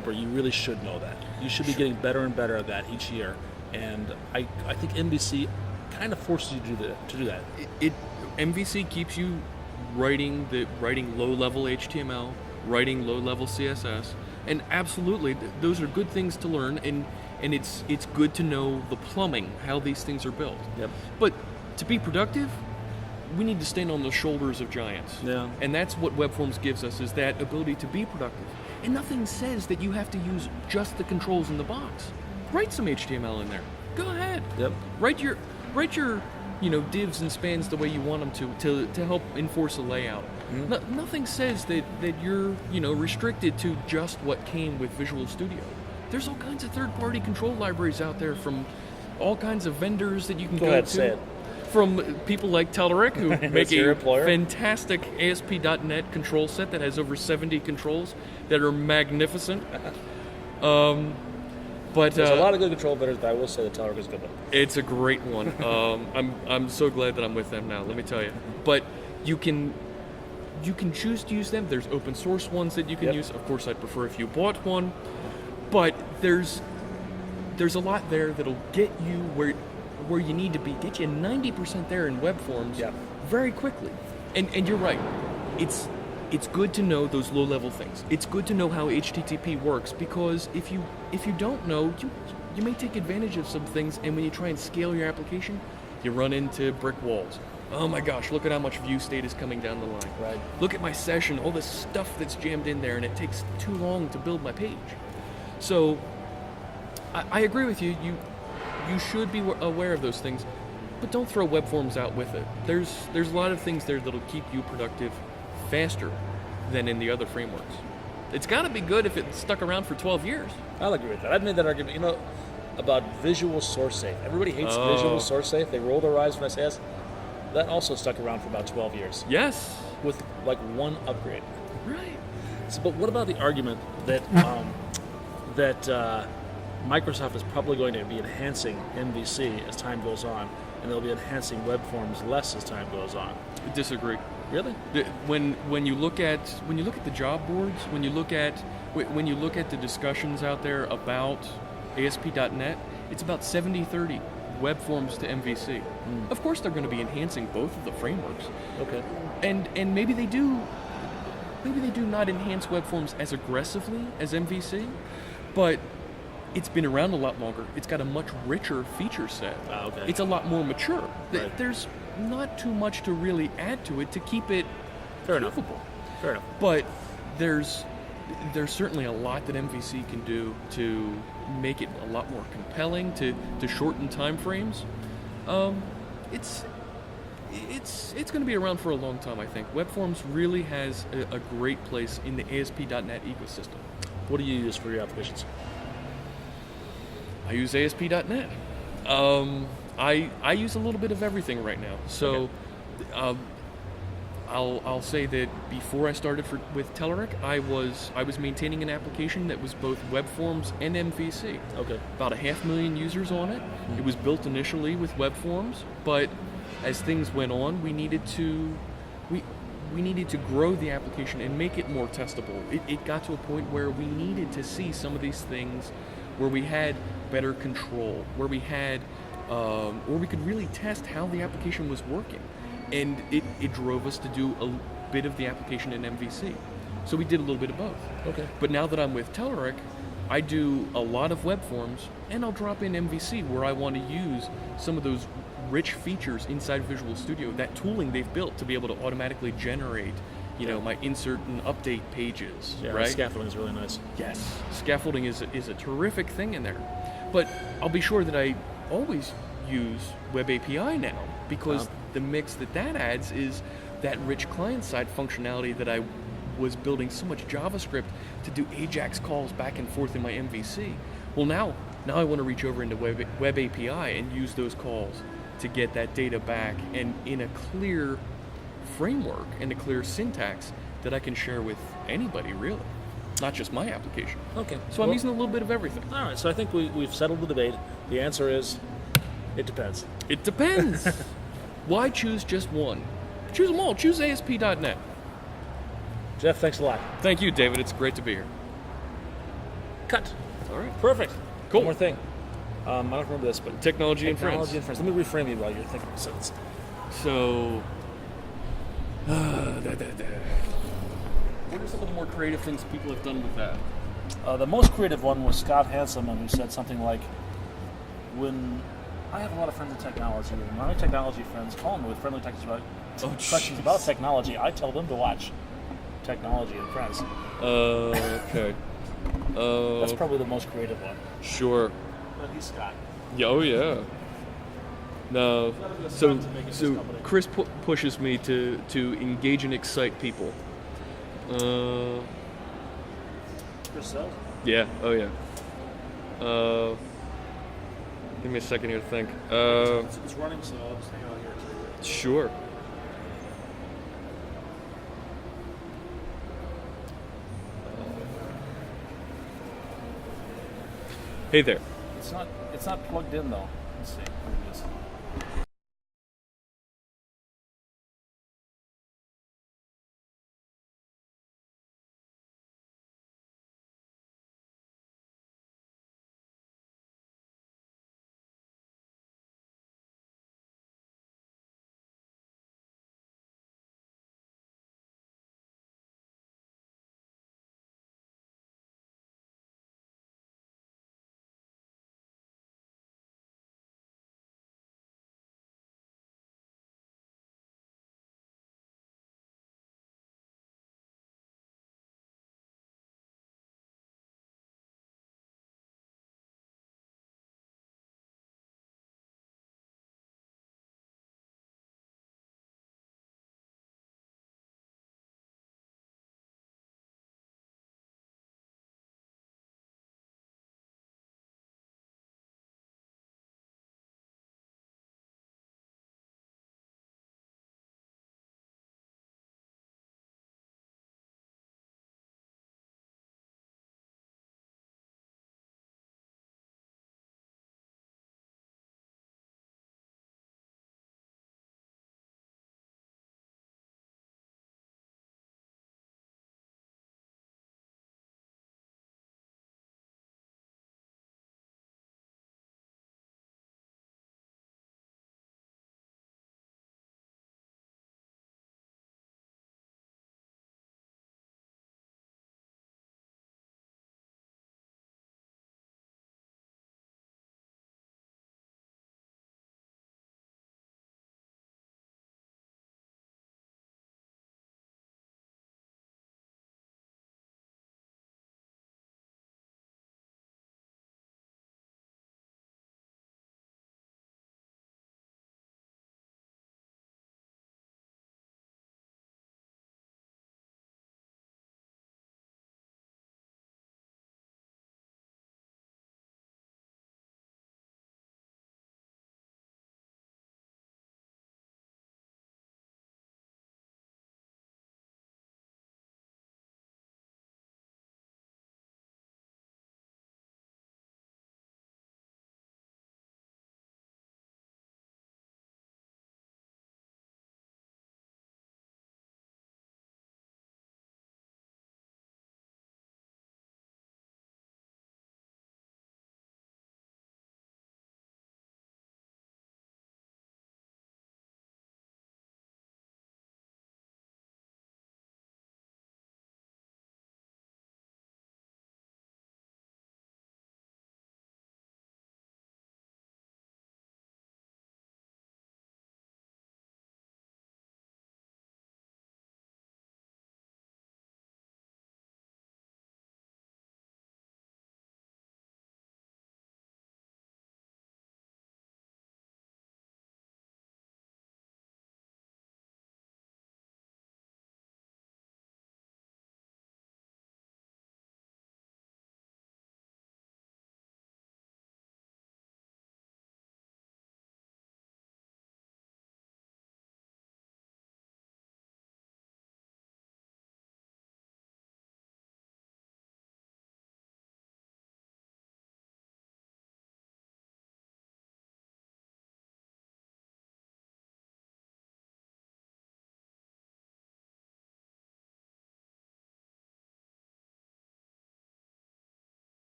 developer, you really should know that. You should be getting better and better at that each year. And I think MVC kind of forces you to do that. MVC keeps you writing low-level HTML, writing low-level CSS, and absolutely, those are good things to learn, and it's good to know the plumbing, how these things are built. Yep. But to be productive, we need to stand on the shoulders of giants. Yeah. And that's what WebForms gives us, is that ability to be productive. And nothing says that you have to use just the controls in the box. Write some HTML in there. Go ahead. Yep. Write your divs and spans the way you want them to help enforce a layout. Mm-hmm. Nothing says that you're restricted to just what came with Visual Studio. There's all kinds of third-party control libraries out there from all kinds of vendors that you can go to. Say it. From people like Telerik, who make a employer? fantastic ASP.NET control set that has over 70 controls that are magnificent. But there's a lot of good control vendors, but I will say that Telerik is a good one. It's a great one. I'm so glad that I'm with them now, let me tell you. But you can choose to use them. There's open source ones that you can use. Of course, I'd prefer if you bought one. But there's a lot there that'll get you where you need to be, get you 90% there in WebForms very quickly. And you're right. It's good to know those low-level things. It's good to know how HTTP works, because if you don't know, you may take advantage of some things, and when you try and scale your application, you run into brick walls. Oh my gosh, look at how much view state is coming down the line. Right. Look at my session, all this stuff that's jammed in there, and it takes too long to build my page. So I agree with you. You should be aware of those things, but don't throw WebForms out with it. There's a lot of things there that'll keep you productive faster than in the other frameworks. It's got to be good if it's stuck around for 12 years. I'll agree with that. I've made that argument, about Visual Source Safe. Everybody hates Visual Source Safe. They roll their eyes when I say this. That also stuck around for about 12 years. Yes. With like one upgrade. Right. So, but what about the argument that Microsoft is probably going to be enhancing MVC as time goes on, and they'll be enhancing WebForms less as time goes on? I disagree. Really? When you look at the job boards, when you look at the discussions out there about ASP.NET, it's about 70-30 WebForms to MVC. Of course, they're going to be enhancing both of the frameworks. Okay. And maybe they do not enhance WebForms as aggressively as MVC, but it's been around a lot longer. It's got a much richer feature set. Okay. It's a lot more mature. Right. There's not too much to really add to it to keep it capable. Fair enough. But there's certainly a lot that MVC can do to make it a lot more compelling, to shorten time frames. It's going to be around for a long time, I think. WebForms really has a great place in the ASP.NET ecosystem. What do you use for your applications? I use ASP.NET. I use a little bit of everything right now. So I'll say that before I started with Telerik, I was maintaining an application that was both WebForms and MVC. Okay. About 500,000 users on it. It was built initially with WebForms, but as things went on, we needed to grow the application and make it more testable. It got to a point where we needed to see some of these things where we had better control, where we had, or we could really test how the application was working. And it drove us to do a bit of the application in MVC. So we did a little bit of both. Okay. But now that I'm with Telerik, I do a lot of WebForms, and I'll drop in MVC where I want to use some of those rich features inside Visual Studio, that tooling they've built to be able to automatically generate, my insert and update pages. Yeah, right? Scaffolding is really nice. Yes, scaffolding is a terrific thing in there. But I'll be sure that I always use Web API now, because the mix that adds is that rich client-side functionality that I was building so much JavaScript to do AJAX calls back and forth in my MVC. Well, now I want to reach over into Web API and use those calls to get that data back, and in a clear framework and a clear syntax that I can share with anybody, really, not just my application. Okay. So I'm using a little bit of everything. All right, so I think we've settled the debate. The answer is, it depends. It depends. Why choose just one? Choose them all. Choose ASP.NET. Jeff, thanks a lot. Thank you, David. It's great to be here. cut. All right. Perfect. Cool. One more thing. I don't remember this, but Technology and friends. technology and friends. Let me reframe you while you're thinking. So, what are some of the more creative things people have done with that? The most creative one was Scott Hanselman, who said something like, "When I have a lot of friends in technology, and my technology friends call me with friendly questions about technology, I tell them to watch Technology and Friends." Okay. That's probably the most creative one. Sure. But he's Scott. Yeah, oh yeah. No. So to make it his so company. Chris pushes me to engage and excite people. Chris Sells. Yeah. Oh yeah. Give me a second here to think. It's running, so I'll just hang out here. Sure. Hey there. It's not plugged in though. Let's see. Here it is.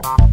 Bye.